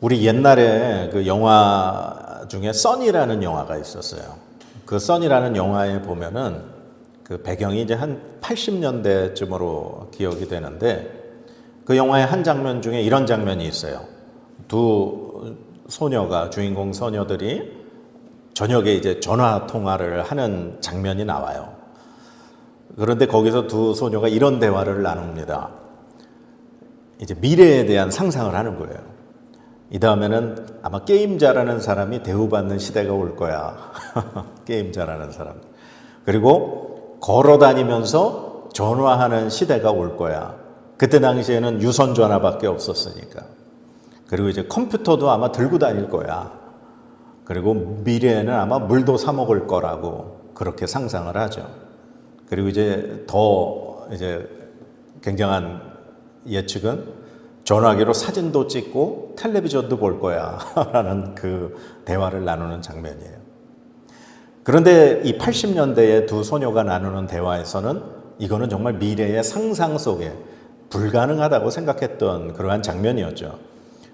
우리 옛날에 그 영화 중에 써니라는 영화가 있었어요. 그 써니라는 영화에 보면은 그 배경이 이제 한 80년대쯤으로 기억이 되는데 그 영화의 한 장면 중에 이런 장면이 있어요. 두 소녀가 주인공 소녀들이 저녁에 이제 전화 통화를 하는 장면이 나와요. 그런데 거기서 두 소녀가 이런 대화를 나눕니다. 이제 미래에 대한 상상을 하는 거예요. 이 다음에는 아마 게임 잘하는 사람이 대우받는 시대가 올 거야. 게임 잘하는 사람. 그리고 걸어 다니면서 전화하는 시대가 올 거야. 그때 당시에는 유선 전화밖에 없었으니까. 그리고 이제 컴퓨터도 아마 들고 다닐 거야. 그리고 미래에는 아마 물도 사 먹을 거라고 그렇게 상상을 하죠. 그리고 이제 더 이제 굉장한 예측은 전화기로 사진도 찍고 텔레비전도 볼 거야 라는 그 대화를 나누는 장면이에요. 그런데 이 80년대의 두 소녀가 나누는 대화에서는 이거는 정말 미래의 상상 속에 불가능하다고 생각했던 그러한 장면이었죠.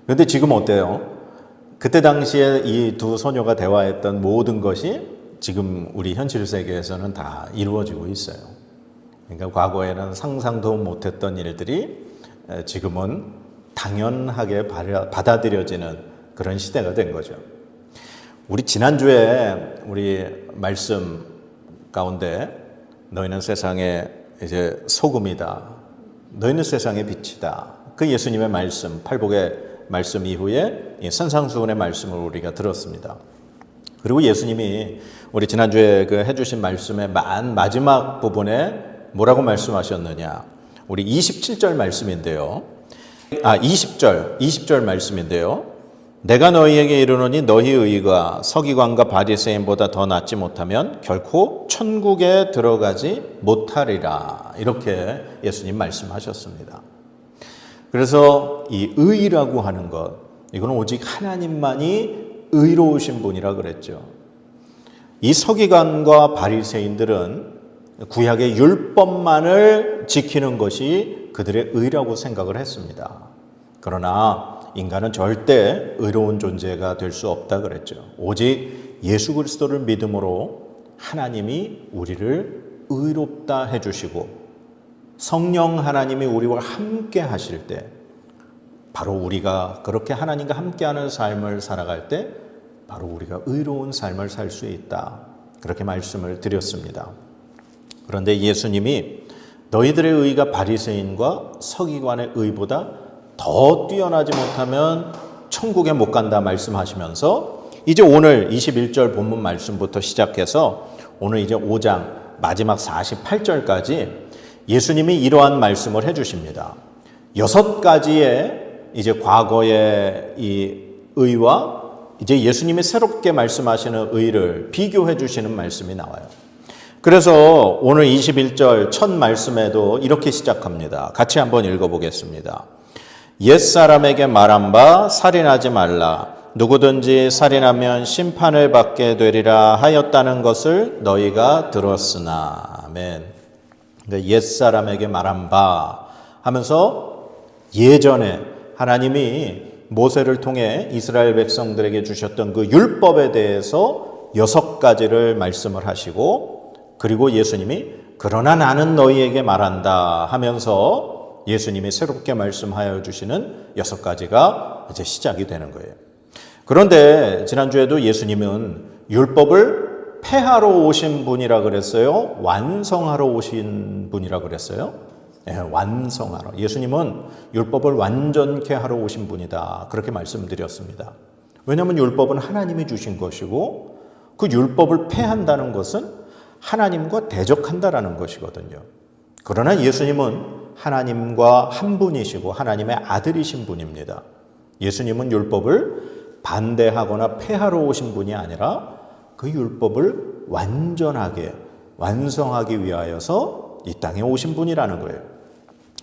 그런데 지금 어때요? 그때 당시에 이 두 소녀가 대화했던 모든 것이 지금 우리 현실 세계에서는 다 이루어지고 있어요. 그러니까 과거에는 상상도 못했던 일들이 지금은 당연하게 받아들여지는 그런 시대가 된 거죠. 우리 지난주에 우리 말씀 가운데 너희는 세상의 이제 소금이다. 너희는 세상의 빛이다. 그 예수님의 말씀, 팔복의 말씀 이후에 이 산상수훈의 말씀을 우리가 들었습니다. 그리고 예수님이 우리 지난주에 그 해주신 말씀의 마지막 부분에 뭐라고 말씀하셨느냐. 우리 27절 말씀인데요. 20절 말씀인데요. 내가 너희에게 이르노니 너희 의가 서기관과 바리새인보다 더 낫지 못하면 결코 천국에 들어가지 못하리라. 이렇게 예수님 말씀하셨습니다. 그래서 이 의라고 하는 것, 이거는 오직 하나님만이 의로우신 분이라 그랬죠. 이 서기관과 바리새인들은 구약의 율법만을 지키는 것이 그들의 의라고 생각을 했습니다. 그러나 인간은 절대 의로운 존재가 될 수 없다 그랬죠. 오직 예수 그리스도를 믿음으로 하나님이 우리를 의롭다 해주시고 성령 하나님이 우리와 함께 하실 때 바로 우리가 그렇게 하나님과 함께하는 삶을 살아갈 때 바로 우리가 의로운 삶을 살 수 있다. 그렇게 말씀을 드렸습니다. 그런데 예수님이 너희들의 의가 바리새인과 서기관의 의보다 더 뛰어나지 못하면 천국에 못 간다 말씀하시면서 이제 오늘 21절 본문 말씀부터 시작해서 오늘 이제 5장 마지막 48절까지 예수님이 이러한 말씀을 해주십니다. 6가지의 이제 과거의 이 의와 이제 예수님이 새롭게 말씀하시는 의를 비교해 주시는 말씀이 나와요. 그래서 오늘 21절 첫 말씀에도 이렇게 시작합니다. 같이 한번 읽어보겠습니다. 옛사람에게 말한 바 살인하지 말라. 누구든지 살인하면 심판을 받게 되리라 하였다는 것을 너희가 들었으나. 아멘. 그러니까 옛사람에게 말한 바 하면서 예전에 하나님이 모세를 통해 이스라엘 백성들에게 주셨던 그 율법에 대해서 6가지를 말씀을 하시고 그리고 예수님이 그러나 나는 너희에게 말한다 하면서 예수님이 새롭게 말씀하여 주시는 6가지가 이제 시작이 되는 거예요. 그런데 지난주에도 예수님은 율법을 폐하러 오신 분이라 그랬어요? 완성하러 오신 분이라 그랬어요? 네, 완성하러. 예수님은 율법을 완전케 하러 오신 분이다. 그렇게 말씀드렸습니다. 왜냐하면 율법은 하나님이 주신 것이고 그 율법을 폐한다는 것은 하나님과 대적한다라는 것이거든요. 그러나 예수님은 하나님과 한 분이시고 하나님의 아들이신 분입니다. 예수님은 율법을 반대하거나 폐하러 오신 분이 아니라 그 율법을 완전하게 완성하기 위하여서 이 땅에 오신 분이라는 거예요.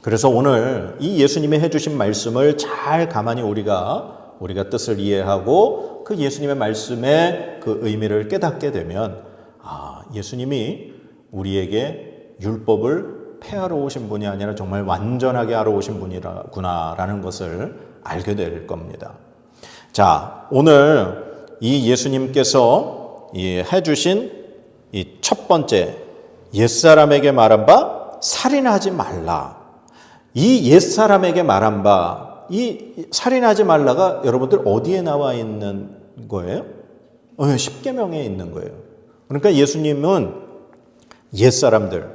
그래서 오늘 이 예수님이 해주신 말씀을 잘 가만히 우리가 뜻을 이해하고 그 예수님의 말씀의 그 의미를 깨닫게 되면 예수님이 우리에게 율법을 폐하러 오신 분이 아니라 정말 완전하게 하러 오신 분이구나라는 것을 알게 될 겁니다. 자, 오늘 이 예수님께서 해주신 이 첫 번째 옛사람에게 말한 바 살인하지 말라. 이 옛사람에게 말한 바, 이 살인하지 말라가 여러분들 어디에 나와 있는 거예요? 십계명에 있는 거예요. 그러니까 예수님은 옛사람들,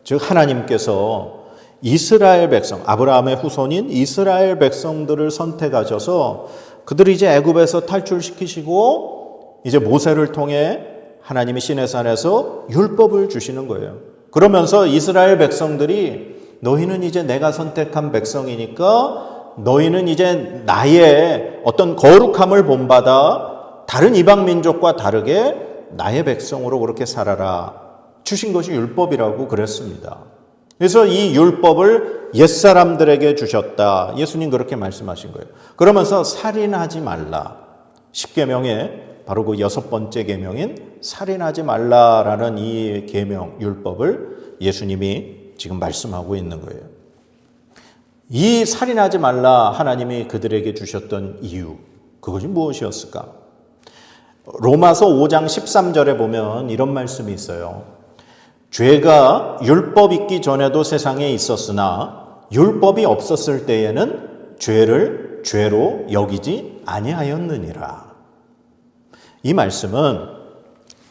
즉 하나님께서 이스라엘 백성, 아브라함의 후손인 이스라엘 백성들을 선택하셔서 그들을 이제 애굽에서 탈출시키시고 이제 모세를 통해 하나님이 시내산에서 율법을 주시는 거예요. 그러면서 이스라엘 백성들이 너희는 이제 내가 선택한 백성이니까 너희는 이제 나의 어떤 거룩함을 본받아 다른 이방 민족과 다르게 나의 백성으로 그렇게 살아라. 주신 것이 율법이라고 그랬습니다. 그래서 이 율법을 옛사람들에게 주셨다. 예수님 그렇게 말씀하신 거예요. 그러면서 살인하지 말라. 십계명에 바로 그 여섯 번째 계명인 살인하지 말라라는 이 계명 율법을 예수님이 지금 말씀하고 있는 거예요. 이 살인하지 말라 하나님이 그들에게 주셨던 이유, 그것이 무엇이었을까? 로마서 5장 13절에 보면 이런 말씀이 있어요. 죄가 율법 있기 전에도 세상에 있었으나 율법이 없었을 때에는 죄를 죄로 여기지 아니하였느니라. 이 말씀은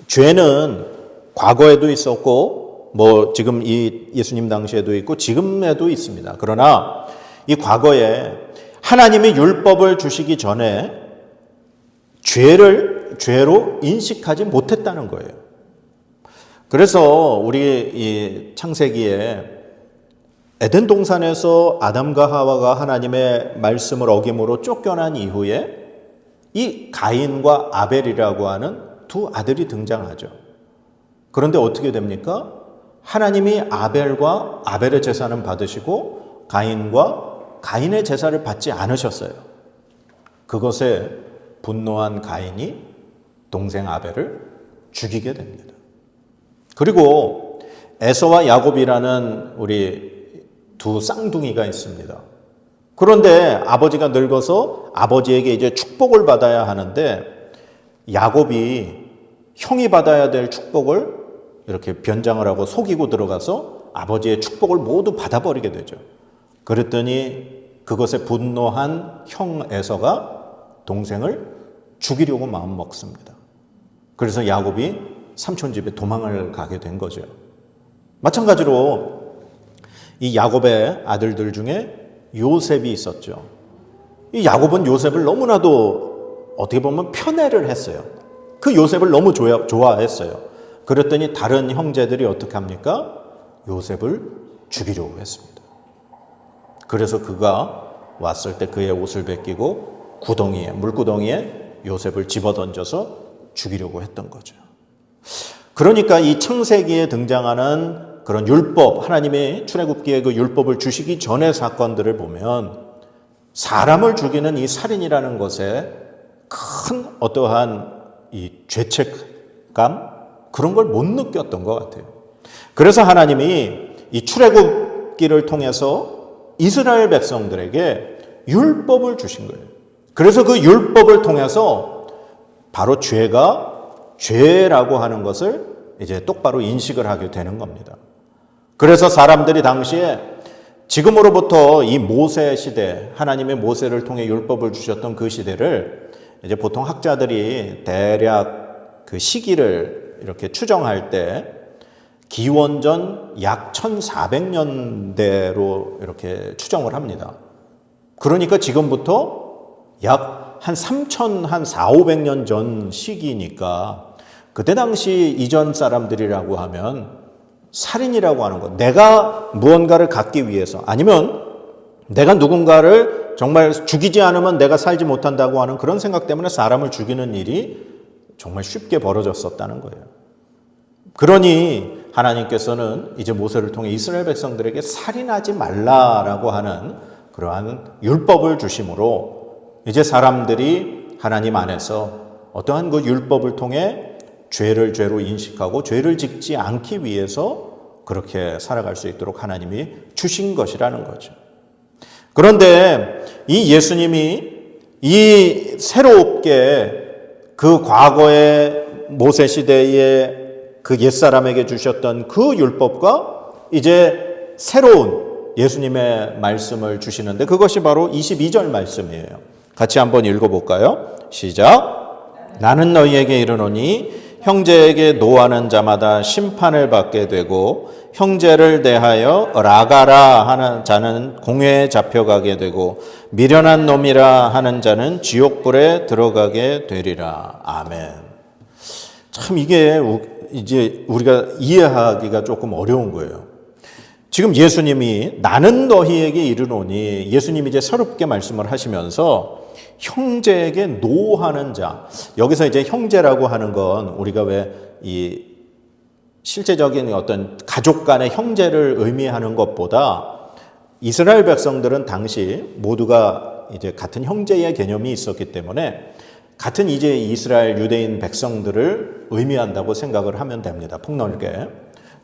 죄는 과거에도 있었고 지금 이 예수님 당시에도 있고 지금에도 있습니다. 그러나 이 과거에 하나님이 율법을 주시기 전에 죄를 죄로 인식하지 못했다는 거예요. 그래서 우리 이 창세기에 에덴 동산에서 아담과 하와가 하나님의 말씀을 어김으로 쫓겨난 이후에 이 가인과 아벨이라고 하는 두 아들이 등장하죠. 그런데 어떻게 됩니까? 하나님이 아벨과 아벨의 제사는 받으시고 가인과 가인의 제사를 받지 않으셨어요. 그것에 분노한 가인이 동생 아벨을 죽이게 됩니다. 그리고 에서와 야곱이라는 우리 두 쌍둥이가 있습니다. 그런데 아버지가 늙어서 아버지에게 이제 축복을 받아야 하는데 야곱이 형이 받아야 될 축복을 이렇게 변장을 하고 속이고 들어가서 아버지의 축복을 모두 받아버리게 되죠. 그랬더니 그것에 분노한 형 에서가 동생을 죽이려고 마음 먹습니다. 그래서 야곱이 삼촌 집에 도망을 가게 된 거죠. 마찬가지로 이 야곱의 아들들 중에 요셉이 있었죠. 이 야곱은 요셉을 너무나도 어떻게 보면 편애를 했어요. 그 요셉을 너무 좋아했어요. 그랬더니 다른 형제들이 어떻게 합니까? 요셉을 죽이려고 했습니다. 그래서 그가 왔을 때 그의 옷을 벗기고 물구덩이에 요셉을 집어던져서 죽이려고 했던 거죠. 그러니까 이 창세기에 등장하는 그런 율법, 하나님의 출애굽기에 그 율법을 주시기 전의 사건들을 보면 사람을 죽이는 이 살인이라는 것에 큰 어떠한 이 죄책감 그런 걸 못 느꼈던 것 같아요. 그래서 하나님이 이 출애굽기를 통해서 이스라엘 백성들에게 율법을 주신 거예요. 그래서 그 율법을 통해서 바로 죄가 죄라고 하는 것을 이제 똑바로 인식을 하게 되는 겁니다. 그래서 사람들이 당시에 지금으로부터 이 모세 시대, 하나님의 모세를 통해 율법을 주셨던 그 시대를 이제 보통 학자들이 대략 그 시기를 이렇게 추정할 때 기원전 약 1400년대로 이렇게 추정을 합니다. 그러니까 지금부터 약 한 4,500년 전 시기니까 그때 당시 이전 사람들이라고 하면 살인이라고 하는 것, 내가 무언가를 갖기 위해서 아니면 내가 누군가를 정말 죽이지 않으면 내가 살지 못한다고 하는 그런 생각 때문에 사람을 죽이는 일이 정말 쉽게 벌어졌었다는 거예요. 그러니 하나님께서는 이제 모세를 통해 이스라엘 백성들에게 살인하지 말라라고 하는 그러한 율법을 주심으로 이제 사람들이 하나님 안에서 어떠한 그 율법을 통해 죄를 죄로 인식하고 죄를 짓지 않기 위해서 그렇게 살아갈 수 있도록 하나님이 주신 것이라는 거죠. 그런데 이 예수님이 이 새롭게 그 과거의 모세 시대에 그 옛사람에게 주셨던 그 율법과 이제 새로운 예수님의 말씀을 주시는데 그것이 바로 22절 말씀이에요. 같이 한번 읽어볼까요? 시작. 나는 너희에게 이르노니 형제에게 노하는 자마다 심판을 받게 되고 형제를 대하여 라가라 하는 자는 공회에 잡혀가게 되고 미련한 놈이라 하는 자는 지옥불에 들어가게 되리라. 아멘. 참 이게 이제 우리가 이해하기가 조금 어려운 거예요. 지금 예수님이 나는 너희에게 이르노니 예수님이 이제 새롭게 말씀을 하시면서 형제에게 노하는 자, 여기서 이제 형제라고 하는 건 우리가 왜 이 실제적인 어떤 가족 간의 형제를 의미하는 것보다 이스라엘 백성들은 당시 모두가 이제 같은 형제의 개념이 있었기 때문에 같은 이제 이스라엘 유대인 백성들을 의미한다고 생각을 하면 됩니다. 폭넓게.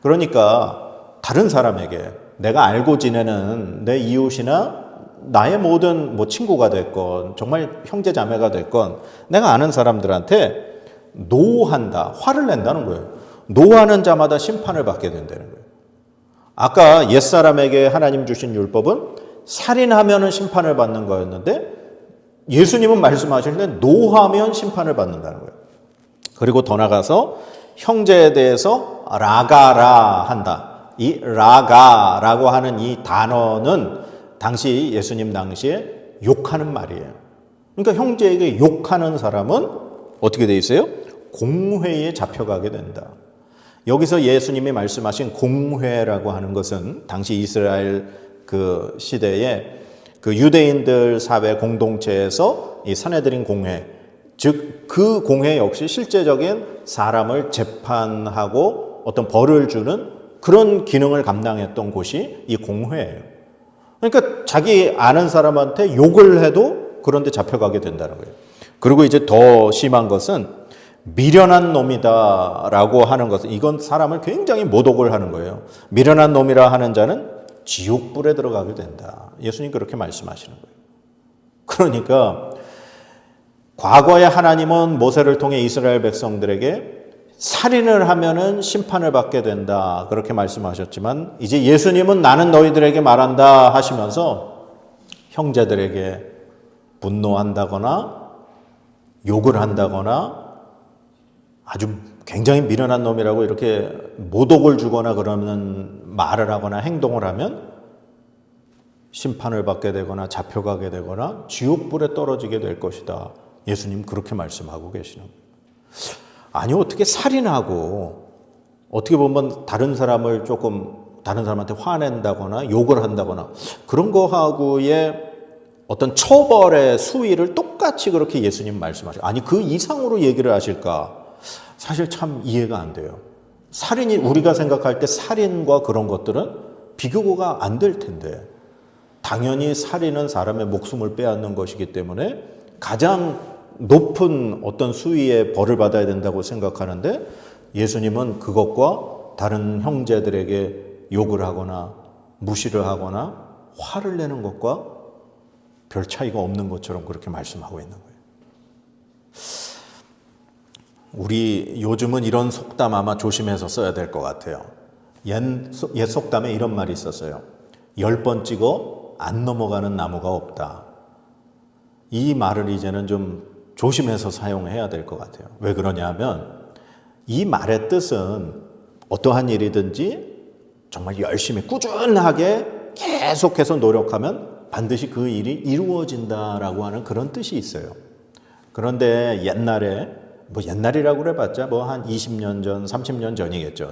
그러니까 다른 사람에게 내가 알고 지내는 내 이웃이나 나의 모든 뭐 친구가 됐건 정말 형제 자매가 됐건 내가 아는 사람들한테 노한다, 화를 낸다는 거예요. 노하는 자마다 심판을 받게 된다는 거예요. 아까 옛사람에게 하나님 주신 율법은 살인하면 심판을 받는 거였는데 예수님은 말씀하실 때 노하면 심판을 받는다는 거예요. 그리고 더 나가서 형제에 대해서 라가라 한다. 이 라가라고 하는 이 단어는 당시 예수님 당시에 욕하는 말이에요. 그러니까 형제에게 욕하는 사람은 어떻게 돼 있어요? 공회에 잡혀가게 된다. 여기서 예수님이 말씀하신 공회라고 하는 것은 당시 이스라엘 그 시대에 그 유대인들 사회 공동체에서 이 산헤드린 공회, 즉 그 공회 역시 실제적인 사람을 재판하고 어떤 벌을 주는 그런 기능을 감당했던 곳이 이 공회예요. 그러니까 자기 아는 사람한테 욕을 해도 그런 데 잡혀가게 된다는 거예요. 그리고 이제 더 심한 것은 미련한 놈이다라고 하는 것은 이건 사람을 굉장히 모독을 하는 거예요. 미련한 놈이라 하는 자는 지옥불에 들어가게 된다. 예수님 그렇게 말씀하시는 거예요. 그러니까 과거에 하나님은 모세를 통해 이스라엘 백성들에게 살인을 하면은 심판을 받게 된다. 그렇게 말씀하셨지만 이제 예수님은 나는 너희들에게 말한다 하시면서 형제들에게 분노한다거나 욕을 한다거나 아주 굉장히 미련한 놈이라고 이렇게 모독을 주거나 그러는 말을 하거나 행동을 하면 심판을 받게 되거나 잡혀가게 되거나 지옥불에 떨어지게 될 것이다. 예수님 그렇게 말씀하고 계시는 거예요. 아니 어떻게 살인하고 어떻게 보면 다른 사람을 조금 다른 사람한테 화낸다거나 욕을 한다거나 그런 거하고의 어떤 처벌의 수위를 똑같이 그렇게 예수님 말씀하셔요. 아니 그 이상으로 얘기를 하실까? 사실 참 이해가 안 돼요. 살인이 우리가 생각할 때 살인과 그런 것들은 비교가 안 될 텐데 당연히 살인은 사람의 목숨을 빼앗는 것이기 때문에 가장 높은 어떤 수위의 벌을 받아야 된다고 생각하는데 예수님은 그것과 다른 형제들에게 욕을 하거나 무시를 하거나 화를 내는 것과 별 차이가 없는 것처럼 그렇게 말씀하고 있는 거예요. 우리 요즘은 이런 속담 아마 조심해서 써야 될 것 같아요. 옛 속담에 이런 말이 있었어요. 10번 찍어 안 넘어가는 나무가 없다. 이 말을 이제는 좀 조심해서 사용해야 될 것 같아요. 왜 그러냐 하면 이 말의 뜻은 어떠한 일이든지 정말 열심히 꾸준하게 계속해서 노력하면 반드시 그 일이 이루어진다라고 하는 그런 뜻이 있어요. 그런데 옛날에 뭐 옛날이라고 그래봤자 뭐 한 20년 전, 30년 전이겠죠.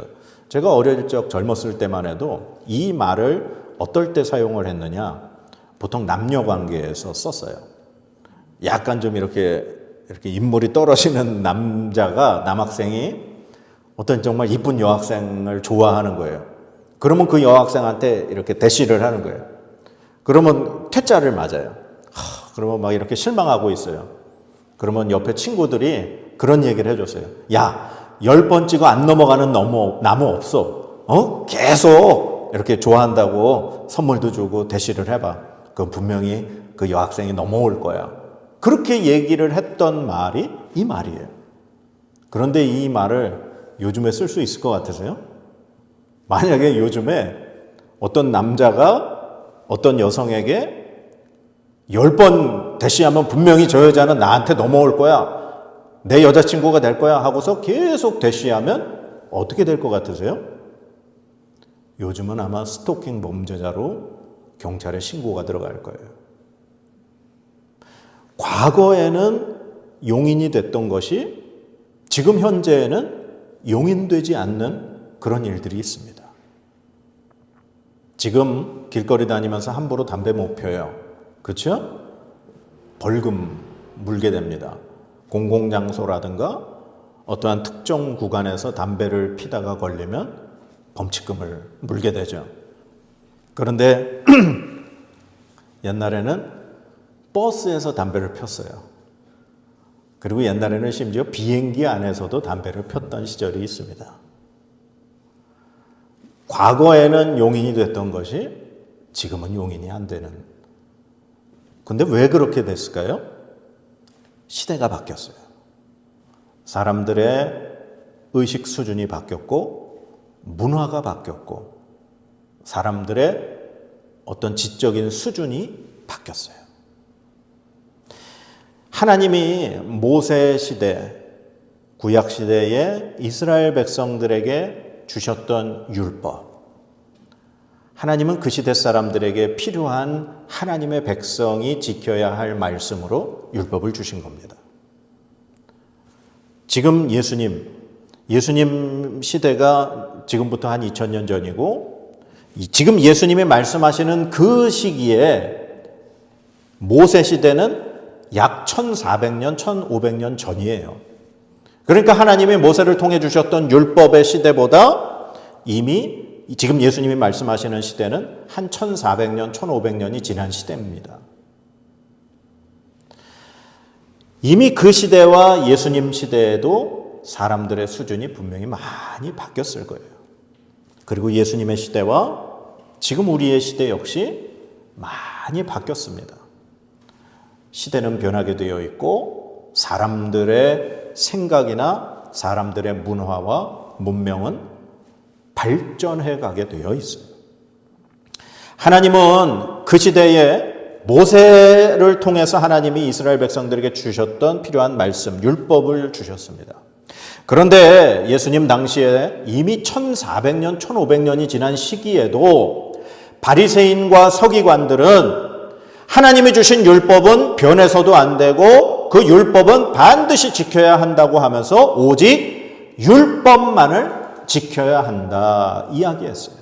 제가 어릴 적 젊었을 때만 해도 이 말을 어떨 때 사용을 했느냐? 보통 남녀 관계에서 썼어요. 약간 좀 이렇게 인물이 떨어지는 남학생이 어떤 정말 이쁜 여학생을 좋아하는 거예요. 그러면 그 여학생한테 이렇게 대시를 하는 거예요. 그러면 퇴짜를 맞아요. 그러면 막 이렇게 실망하고 있어요. 그러면 옆에 친구들이 그런 얘기를 해줬어요. 야, 10번 찍어 안 넘어가는 나무 없어. 계속 이렇게 좋아한다고 선물도 주고 대시를 해봐. 그럼 분명히 그 여학생이 넘어올 거야. 그렇게 얘기를 했던 말이 이 말이에요. 그런데 이 말을 요즘에 쓸 수 있을 것 같으세요? 만약에 요즘에 어떤 남자가 어떤 여성에게 10번 대시하면 분명히 저 여자는 나한테 넘어올 거야, 내 여자친구가 될 거야 하고서 계속 대시하면 어떻게 될 것 같으세요? 요즘은 아마 스토킹 범죄자로 경찰에 신고가 들어갈 거예요. 과거에는 용인이 됐던 것이 지금 현재에는 용인되지 않는 그런 일들이 있습니다. 지금 길거리 다니면서 함부로 담배 못 펴요. 그렇죠? 벌금 물게 됩니다. 공공장소라든가 어떠한 특정 구간에서 담배를 피다가 걸리면 범칙금을 물게 되죠. 그런데 옛날에는 버스에서 담배를 폈어요. 그리고 옛날에는 심지어 비행기 안에서도 담배를 폈던 시절이 있습니다. 과거에는 용인이 됐던 것이 지금은 용인이 안 되는. 근데 왜 그렇게 됐을까요? 시대가 바뀌었어요. 사람들의 의식 수준이 바뀌었고, 문화가 바뀌었고, 사람들의 어떤 지적인 수준이 바뀌었어요. 하나님이 모세 시대, 구약 시대에 이스라엘 백성들에게 주셨던 율법, 하나님은 그 시대 사람들에게 필요한 하나님의 백성이 지켜야 할 말씀으로 율법을 주신 겁니다. 지금 예수님 시대가 지금부터 한 2000년 전이고, 지금 예수님이 말씀하시는 그 시기에 모세 시대는 약 1400년, 1500년 전이에요. 그러니까 하나님이 모세를 통해 주셨던 율법의 시대보다 이미 지금 예수님이 말씀하시는 시대는 한 1400년, 1500년이 지난 시대입니다. 이미 그 시대와 예수님 시대에도 사람들의 수준이 분명히 많이 바뀌었을 거예요. 그리고 예수님의 시대와 지금 우리의 시대 역시 많이 바뀌었습니다. 시대는 변하게 되어 있고 사람들의 생각이나 사람들의 문화와 문명은 발전해 가게 되어 있어요. 하나님은 그 시대에 모세를 통해서 하나님이 이스라엘 백성들에게 주셨던 필요한 말씀, 율법을 주셨습니다. 그런데 예수님 당시에 이미 1400년, 1500년이 지난 시기에도 바리새인과 서기관들은 하나님이 주신 율법은 변해서도 안 되고 그 율법은 반드시 지켜야 한다고 하면서 오직 율법만을 지켜야 한다 이야기했어요.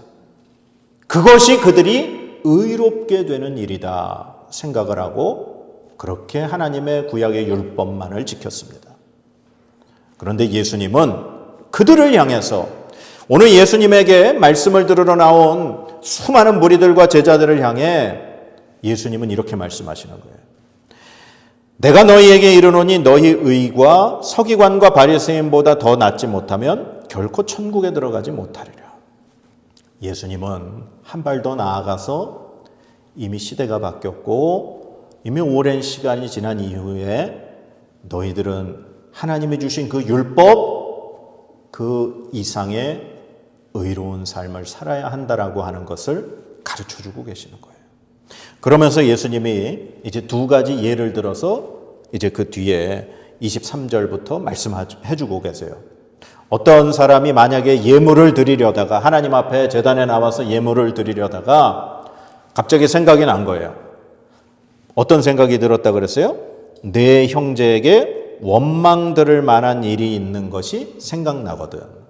그것이 그들이 의롭게 되는 일이다 생각을 하고 그렇게 하나님의 구약의 율법만을 지켰습니다. 그런데 예수님은 그들을 향해서 오늘 예수님에게 말씀을 들으러 나온 수많은 무리들과 제자들을 향해 예수님은 이렇게 말씀하시는 거예요. 내가 너희에게 이르노니 너희 의가 서기관과 바리새인보다 더 낫지 못하면 결코 천국에 들어가지 못하리라. 예수님은 한 발 더 나아가서 이미 시대가 바뀌었고 이미 오랜 시간이 지난 이후에 너희들은 하나님이 주신 그 율법 그 이상의 의로운 삶을 살아야 한다라고 하는 것을 가르쳐주고 계시는 거예요. 그러면서 예수님이 이제 두 가지 예를 들어서 이제 그 뒤에 23절부터 말씀해주고 계세요. 어떤 사람이 만약에 예물을 드리려다가 하나님 앞에 제단에 나와서 예물을 드리려다가 갑자기 생각이 난 거예요. 어떤 생각이 들었다 그랬어요? 내 형제에게 원망 들을 만한 일이 있는 것이 생각나거든.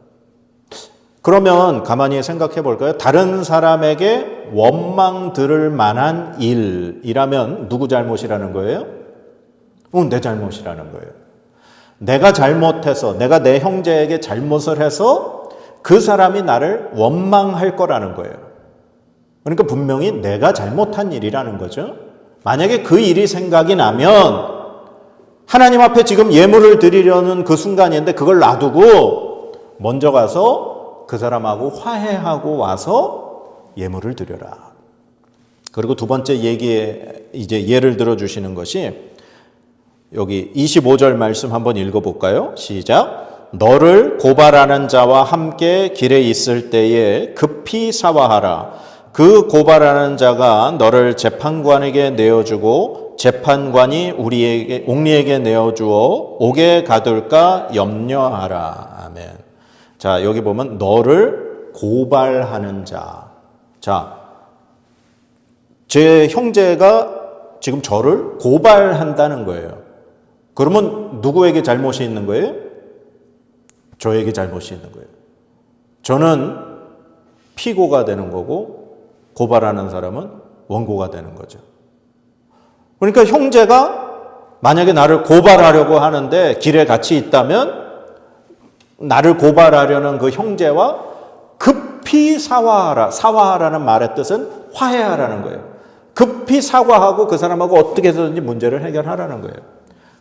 그러면 가만히 생각해 볼까요? 다른 사람에게 원망 들을 만한 일이라면 누구 잘못이라는 거예요? 내 잘못이라는 거예요. 내가 잘못해서 내가 내 형제에게 잘못을 해서 그 사람이 나를 원망할 거라는 거예요. 그러니까 분명히 내가 잘못한 일이라는 거죠. 만약에 그 일이 생각이 나면 하나님 앞에 지금 예물을 드리려는 그 순간인데 그걸 놔두고 먼저 가서 그 사람하고 화해하고 와서 예물을 드려라. 그리고 두 번째 얘기에 이제 예를 들어 주시는 것이 여기 25절 말씀 한번 읽어볼까요? 시작. 너를 고발하는 자와 함께 길에 있을 때에 급히 사화하라. 그 고발하는 자가 너를 재판관에게 내어주고 재판관이 옥리에게 내어주어 옥에 가둘까 염려하라. 아멘. 자, 여기 보면 너를 고발하는 자. 자, 제 형제가 지금 저를 고발한다는 거예요. 그러면 누구에게 잘못이 있는 거예요? 저에게 잘못이 있는 거예요. 저는 피고가 되는 거고 고발하는 사람은 원고가 되는 거죠. 그러니까 형제가 만약에 나를 고발하려고 하는데 길에 같이 있다면 나를 고발하려는 그 형제와 급히 사화하라. 사화하라는 말의 뜻은 화해하라는 거예요. 급히 사과하고 그 사람하고 어떻게 해서든지 문제를 해결하라는 거예요.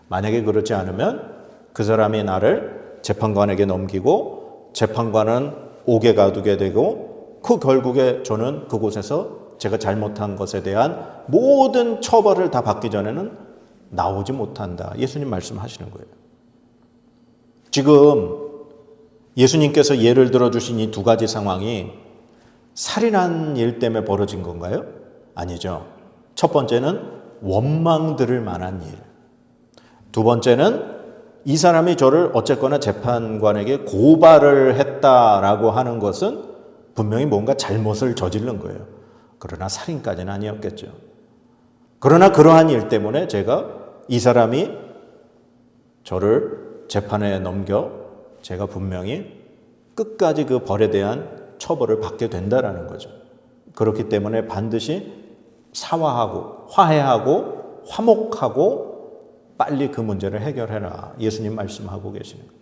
만약에 그렇지 않으면 그 사람이 나를 재판관에게 넘기고 재판관은 옥에 가두게 되고 그 결국에 저는 그곳에서 제가 잘못한 것에 대한 모든 처벌을 다 받기 전에는 나오지 못한다. 예수님 말씀하시는 거예요. 지금 예수님께서 예를 들어주신 이 두 가지 상황이 살인한 일 때문에 벌어진 건가요? 아니죠. 첫 번째는 원망 들을 만한 일. 두 번째는 이 사람이 저를 어쨌거나 재판관에게 고발을 했다라고 하는 것은 분명히 뭔가 잘못을 저지른 거예요. 그러나 살인까지는 아니었겠죠. 그러나 그러한 일 때문에 제가 이 사람이 저를 재판에 넘겨 제가 분명히 끝까지 그 벌에 대한 처벌을 받게 된다라는 거죠. 그렇기 때문에 반드시 사화하고 화해하고 화목하고 빨리 그 문제를 해결해라. 예수님 말씀하고 계시는 거예요.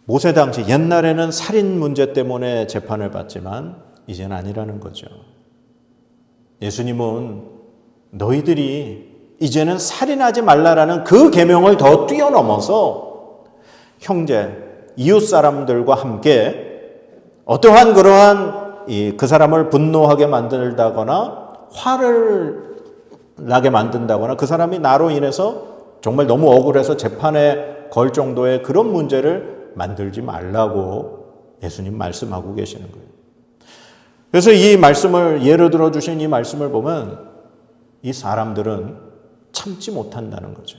모세 당시 옛날에는 살인 문제 때문에 재판을 받지만 이제는 아니라는 거죠. 예수님은 너희들이 이제는 살인하지 말라라는 그 계명을 더 뛰어넘어서 형제, 이웃 사람들과 함께 어떠한 그러한 그 사람을 분노하게 만들다거나 화를 나게 만든다거나 그 사람이 나로 인해서 정말 너무 억울해서 재판에 걸 정도의 그런 문제를 만들지 말라고 예수님 말씀하고 계시는 거예요. 그래서 이 말씀을 예로 들어 주신 이 말씀을 보면 이 사람들은 참지 못한다는 거죠.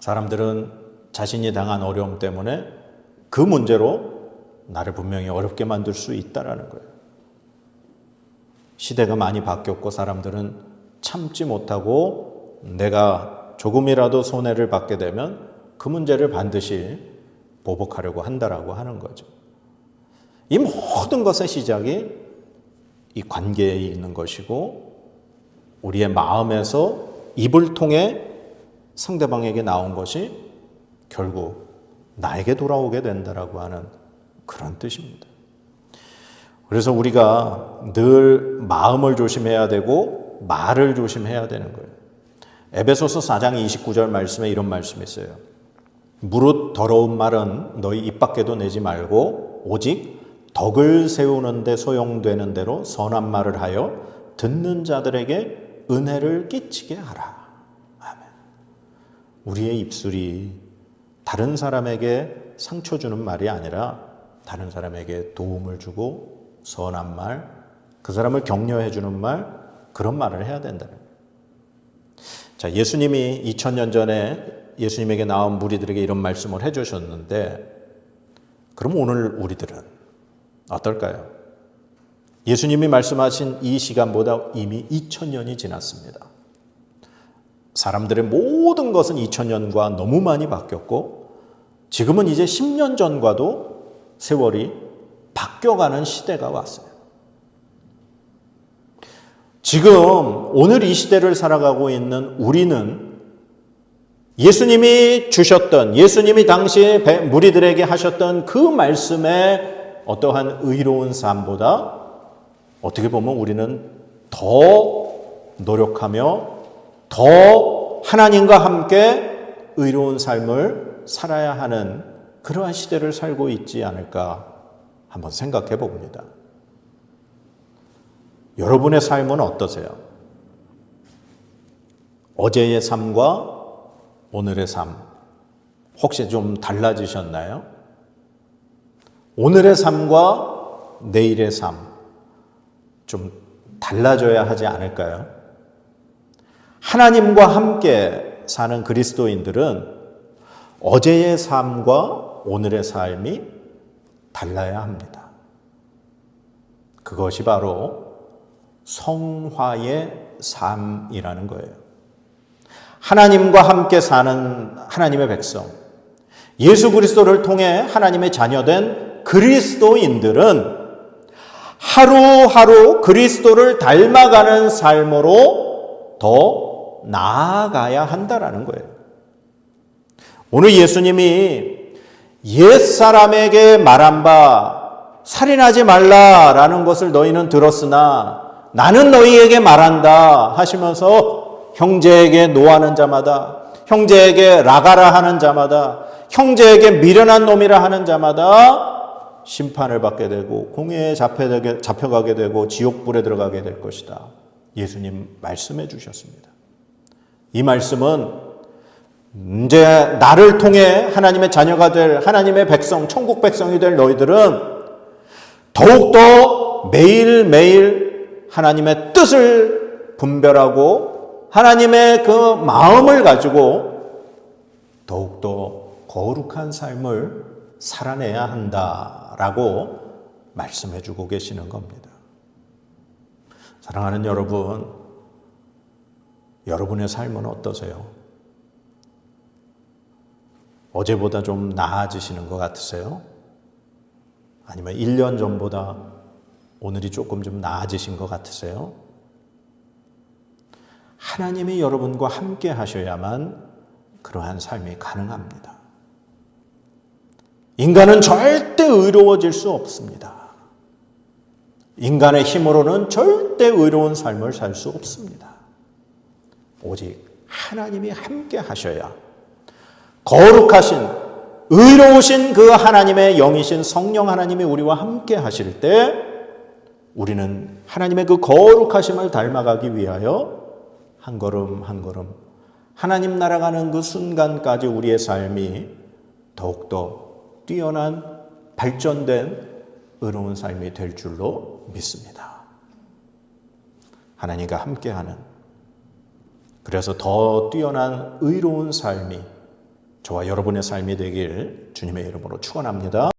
사람들은 자신이 당한 어려움 때문에 그 문제로 나를 분명히 어렵게 만들 수 있다라는 거예요. 시대가 많이 바뀌었고 사람들은 참지 못하고 내가 조금이라도 손해를 받게 되면 그 문제를 반드시 보복하려고 한다라고 하는 거죠. 이 모든 것의 시작이 이 관계에 있는 것이고 우리의 마음에서 입을 통해 상대방에게 나온 것이 결국 나에게 돌아오게 된다라고 하는 그런 뜻입니다. 그래서 우리가 늘 마음을 조심해야 되고 말을 조심해야 되는 거예요. 에베소서 4장 29절 말씀에 이런 말씀이 있어요. 무릇 더러운 말은 너희 입 밖에도 내지 말고 오직 덕을 세우는 데 소용되는 대로 선한 말을 하여 듣는 자들에게 은혜를 끼치게 하라. 아멘. 우리의 입술이 다른 사람에게 상처 주는 말이 아니라 다른 사람에게 도움을 주고 선한 말, 그 사람을 격려해 주는 말, 그런 말을 해야 된다는 거예요. 자, 예수님이 2000년 전에 예수님에게 나온 무리들에게 이런 말씀을 해 주셨는데 그럼 오늘 우리들은 어떨까요? 예수님이 말씀하신 이 시간보다 이미 2000년이 지났습니다. 사람들의 모든 것은 2000년과 너무 많이 바뀌었고 지금은 이제 10년 전과도 세월이 바뀌어가는 시대가 왔어요. 지금 오늘 이 시대를 살아가고 있는 우리는 예수님이 주셨던, 예수님이 당시에 무리들에게 하셨던 그 말씀의 어떠한 의로운 삶보다 어떻게 보면 우리는 더 노력하며 더 하나님과 함께 의로운 삶을 살아야 하는 그러한 시대를 살고 있지 않을까 한번 생각해 봅니다. 여러분의 삶은 어떠세요? 어제의 삶과 오늘의 삶 혹시 좀 달라지셨나요? 오늘의 삶과 내일의 삶 좀 달라져야 하지 않을까요? 하나님과 함께 사는 그리스도인들은 어제의 삶과 오늘의 삶이 달라야 합니다. 그것이 바로 성화의 삶이라는 거예요. 하나님과 함께 사는 하나님의 백성, 예수 그리스도를 통해 하나님의 자녀된 그리스도인들은 하루하루 그리스도를 닮아가는 삶으로 더 나아가야 한다라는 거예요. 오늘 예수님이 옛사람에게 말한 바 살인하지 말라라는 것을 너희는 들었으나 나는 너희에게 말한다 하시면서 형제에게 노하는 자마다, 형제에게 라가라 하는 자마다, 형제에게 미련한 놈이라 하는 자마다 심판을 받게 되고 공회에 잡혀가게 되고 지옥불에 들어가게 될 것이다. 예수님 말씀해 주셨습니다. 이 말씀은 이제 나를 통해 하나님의 자녀가 될 하나님의 백성, 천국 백성이 될 너희들은 더욱더 매일매일 하나님의 뜻을 분별하고 하나님의 그 마음을 가지고 더욱더 거룩한 삶을 살아내야 한다라고 말씀해 주고 계시는 겁니다. 사랑하는 여러분, 여러분의 삶은 어떠세요? 어제보다 좀 나아지시는 것 같으세요? 아니면 1년 전보다 오늘이 조금 좀 나아지신 것 같으세요? 하나님이 여러분과 함께 하셔야만 그러한 삶이 가능합니다. 인간은 절대 의로워질 수 없습니다. 인간의 힘으로는 절대 의로운 삶을 살 수 없습니다. 오직 하나님이 함께 하셔야 거룩하신 의로우신 그 하나님의 영이신 성령 하나님이 우리와 함께 하실 때 우리는 하나님의 그 거룩하심을 닮아가기 위하여 한 걸음 한 걸음 하나님 날아가는 그 순간까지 우리의 삶이 더욱더 뛰어난 발전된 의로운 삶이 될 줄로 믿습니다. 하나님과 함께하는, 그래서 더 뛰어난 의로운 삶이 저와 여러분의 삶이 되길 주님의 이름으로 축원합니다.